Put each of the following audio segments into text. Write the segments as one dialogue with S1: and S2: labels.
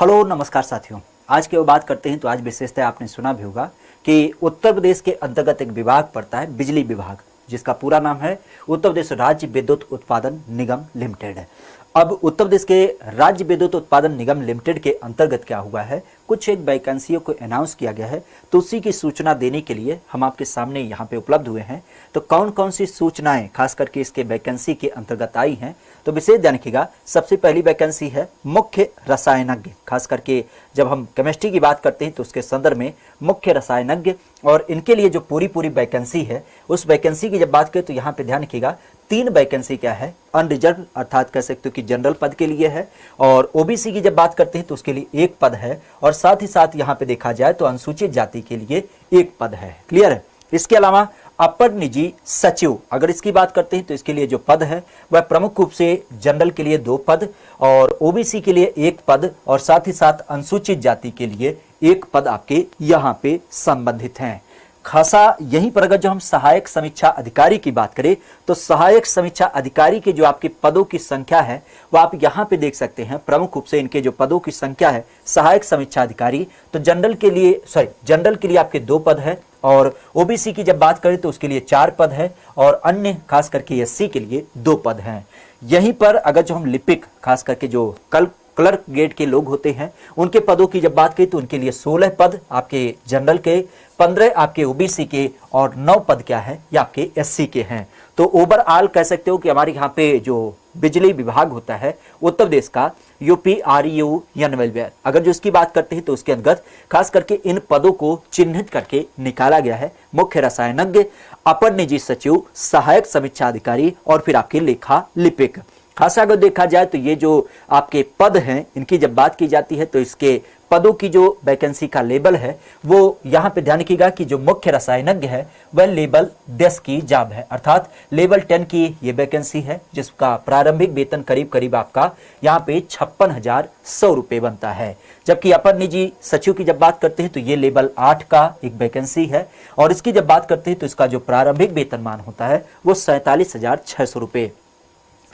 S1: Hello नमस्कार साथियों। आज की वो बात करते हैं तो आज विशेषतः आपने सुना भी होगा कि उत्तर प्रदेश के अंतर्गत एक विभाग पड़ता है बिजली विभाग, जिसका पूरा नाम है उत्तर प्रदेश राज्य विद्युत उत्पादन निगम लिमिटेड है। अब उत्तर प्रदेश के राज्य विद्युत उत्पादन निगम लिमिटेड के अंतर्गत क्या हुआ है, कुछ एक वैकेंसियों को अनाउंस किया गया है, तो उसी की सूचना देने के लिए हम आपके सामने यहाँ पे उपलब्ध हुए हैं। तो कौन कौन सी सूचनाएं खास करके इसके वैकेंसी के अंतर्गत आई हैं, तो विशेष ध्यान रखिएगा। सबसे पहली वैकेंसी है मुख्य रसायनज्ञ। खास करके जब हम केमिस्ट्री की बात करते हैं तो उसके संदर्भ में मुख्य रसायनज्ञ, और इनके लिए जो पूरी वैकेंसी है, उस वैकेंसी की जब बात करें तो यहाँ पे ध्यान रखिएगा 3 वैकेंसी क्या है, अनरिजर्व अर्थात कह सकते हो कि जनरल पद के लिए है, और ओबीसी की जब बात करते हैं तो उसके लिए 1 पद है, और साथ ही साथ यहाँ पे देखा जाए तो अनुसूचित जाति के लिए 1 पद है। क्लियर है। इसके अलावा अपर निजी सचिव, अगर इसकी बात करते हैं तो इसके लिए जो पद है वह प्रमुख रूप से जनरल के लिए 2 पद और ओबीसी के लिए 1 पद और साथ ही साथ अनुसूचित जाति के लिए 1 पद आपके यहाँ पे संबंधित हैं। खासा यहीं पर अगर जो हम सहायक समीक्षा अधिकारी की बात करें तो सहायक समीक्षा अधिकारी के जो आपके पदों की संख्या है वो आप यहाँ पे देख सकते हैं। प्रमुख रूप से इनके जो पदों की संख्या है सहायक समीक्षा अधिकारी, तो जनरल के लिए आपके 2 पद है, और ओबीसी की जब बात करें तो उसके लिए 4 पद है, और अन्य खास करके एससी के लिए 2 पद हैं। यहीं पर अगर जो हम लिपिक खास करके जो क्लर्क ग्रेड के लोग होते हैं उनके पदों की जब बात करें तो उनके लिए 16 पद आपके जनरल के, 15 आपके ओबीसी के, और 9 पद क्या है ये आपके एससी के हैं। तो ओवरऑल कह सकते हो कि हमारे यहाँ पे जो बिजली विभाग होता है उत्तर प्रदेश का, यूपीआरयूएन वेलफेयर, अगर जो इसकी बात करते हैं तो उसके अंतर्गत खास करके इन पदों को चिन्हित करके निकाला गया है। मुख्य रसायनज्ञ, अपर निजी सचिव, सहायक समीक्षा अधिकारी और फिर आपके लेखा लिपिक। खासा अगर देखा जाए तो ये जो आपके पद हैं इनकी जब बात की जाती है तो इसके पदों की जो वैकेंसी का लेवल है वो यहाँ पे ध्यान रखिएगा कि जो मुख्य रसायनज्ञ है वह लेवल 10 की जॉब है, अर्थात लेवल 10 की ये वैकेंसी है, जिसका प्रारंभिक वेतन करीब आपका यहाँ पे 56,100 रुपये बनता है। जबकि अपर निजी सचिव की जब बात करते हैं तो ये लेवल 8 का एक वैकेंसी है, और इसकी जब बात करते हैं तो इसका जो प्रारंभिक वेतनमान होता है वो 47,600 रुपये।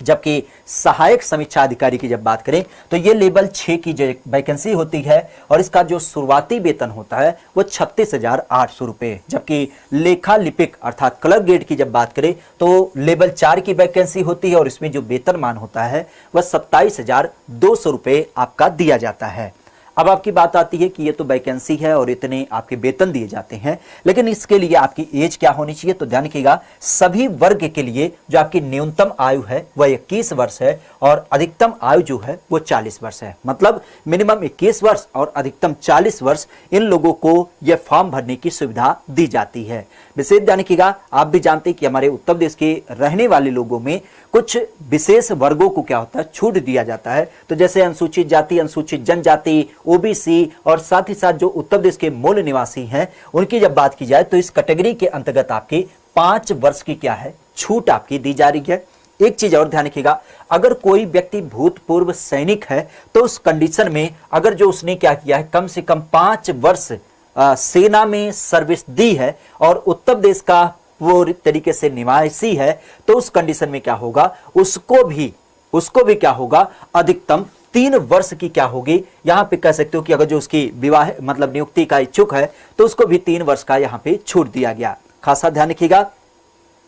S1: जबकि सहायक समीक्षा अधिकारी की जब बात करें तो ये लेवल 6 की जो वैकेंसी होती है, और इसका जो शुरुआती वेतन होता है वो 36,800 रुपये। जबकि लेखा लिपिक अर्थात क्लर्क ग्रेड की जब बात करें तो लेवल 4 की वैकेंसी होती है, और इसमें जो वेतनमान होता है वह 27,200 रुपये आपका दिया जाता है। अब आपकी बात आती है कि ये तो वैकेंसी है और इतने आपके वेतन दिए जाते हैं, लेकिन इसके लिए आपकी एज क्या होनी चाहिए, तो ध्यान रखिएगा सभी वर्ग के लिए जो आपकी न्यूनतम आयु है वह 21 वर्ष है, और अधिकतम आयु जो है वो 40 वर्ष है। मतलब मिनिमम 21 वर्ष और अधिकतम 40 वर्ष इन लोगों को यह फॉर्म भरने की सुविधा दी जाती है। विशेष ध्यान रखिएगा, आप भी जानते हैं कि हमारे उत्तर प्रदेश के रहने वाले लोगों में कुछ विशेष वर्गों को क्या होता है, छूट दिया जाता है। तो जैसे अनुसूचित जाति, अनुसूचित जनजाति, ओबीसी, और साथ ही साथ जो उत्तर प्रदेश के मूल निवासी हैं उनकी जब बात की जाए तो इस कैटेगरी के अंतर्गत आपकी 5 वर्ष की क्या है छूट आपकी दी जा रही है। एक चीज और ध्यान रखिएगा, अगर कोई व्यक्ति भूतपूर्व सैनिक है तो उस कंडीशन में अगर जो उसने क्या किया है कम से कम 5 वर्ष सेना में सर्विस दी है और उत्तर प्रदेश का पूरी तरीके से निवासी है, तो उस कंडीशन में क्या होगा, उसको भी क्या होगा, अधिकतम 3 वर्ष की क्या होगी, यहां पे कह सकते हो कि अगर जो उसकी विवाह मतलब नियुक्ति का इच्छुक है तो उसको भी 3 वर्ष का यहां पे छूट दिया गया। खासा ध्यान रखिएगा,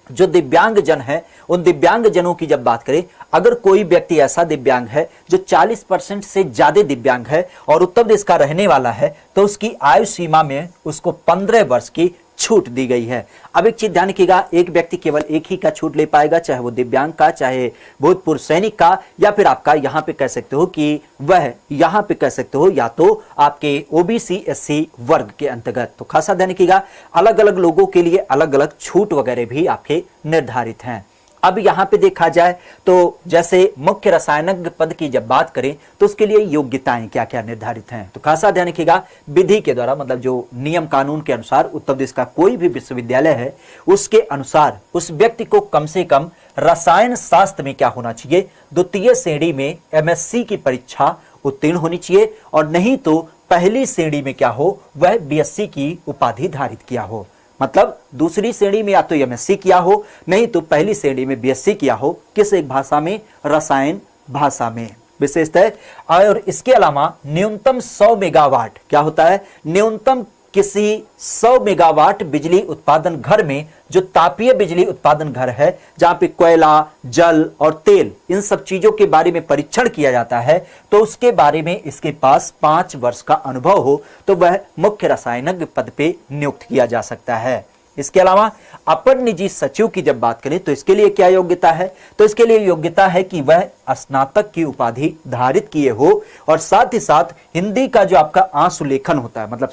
S1: जो दिव्यांग जन है उन दिव्यांग जनों की जब बात करें, अगर कोई व्यक्ति ऐसा दिव्यांग है जो 40% से ज्यादा दिव्यांग है और उत्तर प्रदेश का रहने वाला है, तो उसकी आयु सीमा में उसको 15 वर्ष की छूट दी गई है। अब एक चीज ध्यान रखिएगा, एक व्यक्ति केवल एक ही का छूट ले पाएगा, चाहे वो दिव्यांग का, चाहे भूतपूर्व सैनिक का, या फिर आपका यहाँ पे कह सकते हो कि वह यहाँ पे कह सकते हो या तो आपके ओबीसी एससी वर्ग के अंतर्गत। तो खासा ध्यान रखिएगा, अलग अलग लोगों के लिए अलग अलग छूट वगैरह भी आपके निर्धारित हैं। अब यहाँ पे देखा जाए तो जैसे मुख्य रसायनज्ञ पद की जब बात करें तो उसके लिए योग्यताएं क्या क्या निर्धारित हैं, तो खासा ध्यान रखिएगा, विधि के द्वारा मतलब जो नियम कानून के अनुसार उत्तर प्रदेश का कोई भी विश्वविद्यालय है उसके अनुसार उस व्यक्ति को कम से कम रसायन शास्त्र में क्या होना चाहिए, 2य श्रेणी में एमएससी की परीक्षा उत्तीर्ण होनी चाहिए, और नहीं तो पहली श्रेणी में क्या हो, वह बीएससी की उपाधि धारित किया हो। मतलब दूसरी श्रेणी में या तो एमएससी किया हो, नहीं तो पहली श्रेणी में बीएससी किया हो, किस एक भाषा में, रसायन भाषा में। विशेषता है। और इसके अलावा न्यूनतम 100 मेगावाट, क्या होता है, न्यूनतम किसी 100 मेगावाट बिजली उत्पादन घर में, जो तापीय बिजली उत्पादन घर है जहां पे कोयला, जल और तेल इन सब चीजों के बारे में परीक्षण किया जाता है, तो उसके बारे में इसके पास 5 वर्ष का अनुभव हो तो वह मुख्य रसायनज्ञ पद पे नियुक्त किया जा सकता है। इसके अलावा अपर निजी सचिव की जब बात करें तो इसके लिए क्या योग्यता है, तो इसके लिए योग्यता है कि वह स्नातक की उपाधि धारित किए हो और साथ ही साथ हिंदी का जो आपका आंसू लेखन होता है, मतलब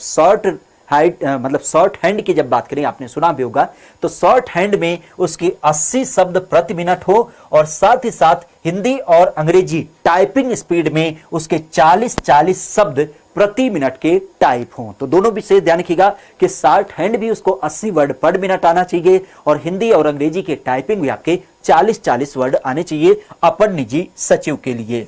S1: शॉर्ट हैंड की जब बात करें, आपने सुना भी होगा, तो शॉर्ट हैंड में उसकी 80 शब्द प्रति मिनट हो और साथ ही साथ हिंदी और अंग्रेजी टाइपिंग स्पीड में उसके 40 शब्द प्रति मिनट के टाइप हों। तो दोनों विशेष ध्यान रखिएगा कि शॉर्ट हैंड भी उसको 80 वर्ड पर मिनट आना चाहिए और हिंदी और अंग्रेजी के टाइपिंग भी आपके 40 वर्ड आने चाहिए अपर निजी सचिव के लिए।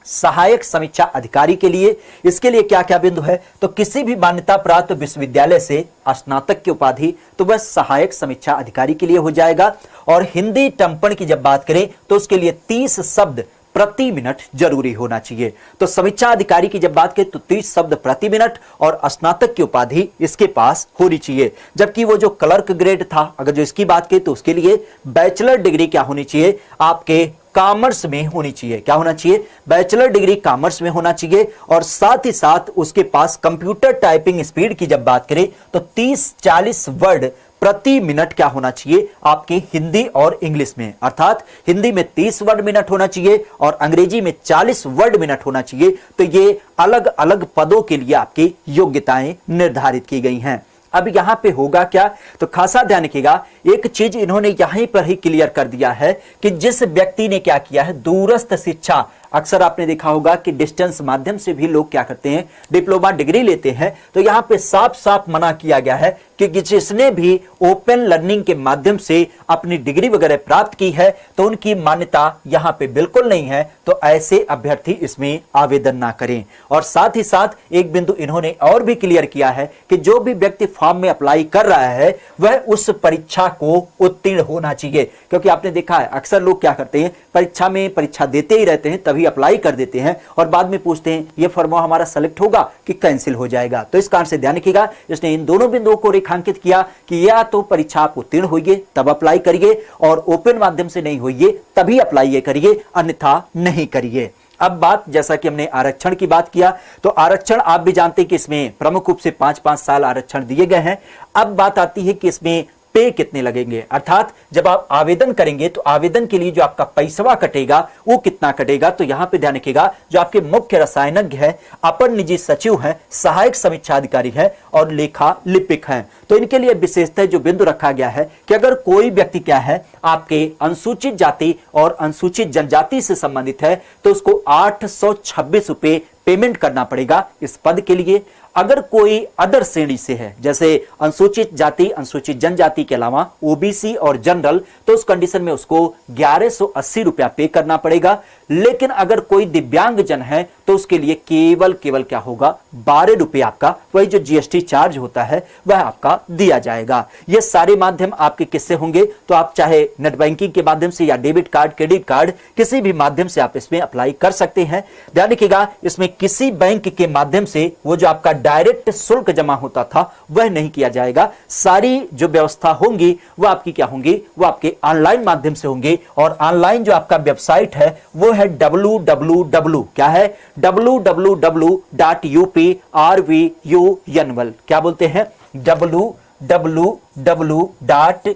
S1: सहायक समीक्षा अधिकारी के लिए, इसके लिए क्या क्या बिंदु है, तो किसी भी मान्यता प्राप्त विश्वविद्यालय से स्नातक की उपाधि, तो वह सहायक समीक्षा अधिकारी के लिए हो जाएगा। और हिंदी टंपन की जब बात करें तो उसके लिए 30 शब्द प्रति मिनट जरूरी होना चाहिए। तो समीक्षा अधिकारी की जब बात करें तो 30 शब्द प्रति मिनट और स्नातक की उपाधि इसके पास होनी चाहिए। जबकि वो जो क्लर्क ग्रेड था, अगर जो इसकी बात करें तो उसके लिए बैचलर डिग्री क्या होनी चाहिए, आपके कॉमर्स में होनी चाहिए। क्या होना चाहिए, बैचलर डिग्री कॉमर्स में होना चाहिए। और साथ ही साथ उसके पास कंप्यूटर टाइपिंग स्पीड की जब बात करें तो 30-40 वर्ड प्रति मिनट क्या होना चाहिए, आपकी हिंदी और इंग्लिश में, अर्थात हिंदी में 30 वर्ड मिनट होना चाहिए और अंग्रेजी में 40 वर्ड मिनट होना चाहिए। तो ये अलग अलग पदों के लिए आपकी योग्यताएं निर्धारित की गई हैं। अब यहां पे होगा क्या, तो खासा ध्यान रखिएगा, एक चीज इन्होंने यहीं पर ही क्लियर कर दिया है कि जिस व्यक्ति ने क्या किया है, दूरस्थ शिक्षा, अक्सर आपने देखा होगा कि डिस्टेंस माध्यम से भी लोग क्या करते हैं, डिप्लोमा डिग्री लेते हैं, तो यहां पे साफ साफ मना किया गया है कि जिसने भी ओपन लर्निंग के माध्यम से अपनी डिग्री वगैरह प्राप्त की है तो उनकी मान्यता यहां पे बिल्कुल नहीं है, तो ऐसे अभ्यर्थी इसमें आवेदन ना करें। और साथ ही साथ एक बिंदु इन्होंने और भी क्लियर किया है कि जो भी व्यक्ति फॉर्म में अप्लाई कर रहा है वह उस परीक्षा को उत्तीर्ण होना चाहिए। क्योंकि आपने देखा है अक्सर लोग क्या करते हैं, परीक्षा देते ही रहते हैं, तभी अप्लाई कर देते हैं और बाद में पूछते हैं ये फॉर्म हमारा सेलेक्ट होगा कि कैंसिल हो जाएगा। तो इस कारण से ध्यान रखिएगा, इसने इन दोनों बिंदुओं को रेखांकित किया कि या तो परीक्षा आप उत्तीर्ण होइए तब अप्लाई करिए और ओपन माध्यम से नहीं होइए तभी अप्लाई करिए, अन्यथा नहीं करिए। अब बात, जैसा कि हमने आरक्षण की बात किया, तो आरक्षण आप भी जानते हैं कि इसमें प्रमुख रूप से 5-5 साल आरक्षण दिए गए हैं। अब बात आती है कि इसमें पे कितने लगेंगे, अर्थात जब आप आवेदन करेंगे तो आवेदन के लिए जो आपका पैसा कटेगा वो कितना कटेगा। तो यहां पे ध्यान रखिएगा, जो आपके मुख्य रसायनज्ञ है, अपर निजी सचिव हैं, सहायक समीक्षा अधिकारी है और लेखा लिपिक हैं, तो इनके लिए विशेषतः जो बिंदु रखा गया है कि अगर कोई व्यक्ति क्या है, आपके अनुसूचित जाति और अनुसूचित जनजाति से संबंधित है तो उसको 826 रुपए पेमेंट करना पड़ेगा इस पद के लिए। अगर कोई अदर श्रेणी से है, जैसे अनुसूचित जाति, अनुसूचित जनजाति के अलावा ओबीसी और जनरल, तो उस कंडीशन में उसको 1180 रुपया पे करना पड़ेगा। लेकिन अगर कोई दिव्यांग जन है तो उसके लिए केवल क्या होगा, 12 रुपये आपका वही जो जीएसटी चार्ज होता है वह आपका दिया जाएगा। ये सारे माध्यम आपके किससे होंगे, तो आप चाहे नेट बैंकिंग के माध्यम से या डेबिट कार्ड, क्रेडिट कार्ड, किसी भी माध्यम से आप इसमें अप्लाई कर सकते हैं। ध्यान रखिएगा, इसमें किसी बैंक के माध्यम से वो जो आपका डायरेक्ट शुल्क जमा होता था वह नहीं किया जाएगा। सारी जो व्यवस्था होंगी वह आपकी क्या होंगी, वो आपके ऑनलाइन माध्यम से होंगे। और ऑनलाइन जो आपका वेबसाइट है वो है www, क्या है, www.uprvunval, क्या बोलते हैं, www.up,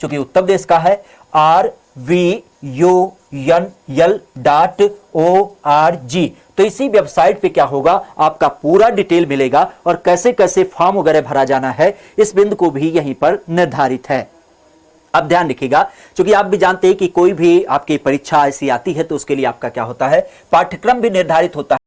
S1: चूंकि उत्तर प्रदेश का है, rvunl.org। तो इसी वेबसाइट पे क्या होगा, आपका पूरा डिटेल मिलेगा और कैसे कैसे फॉर्म वगैरह भरा जाना है इस बिंदु को भी यहीं पर निर्धारित है। अब ध्यान रखिएगा, क्योंकि आप भी जानते हैं कि कोई भी आपकी परीक्षा ऐसी आती है तो उसके लिए आपका क्या होता है, पाठ्यक्रम भी निर्धारित होता है।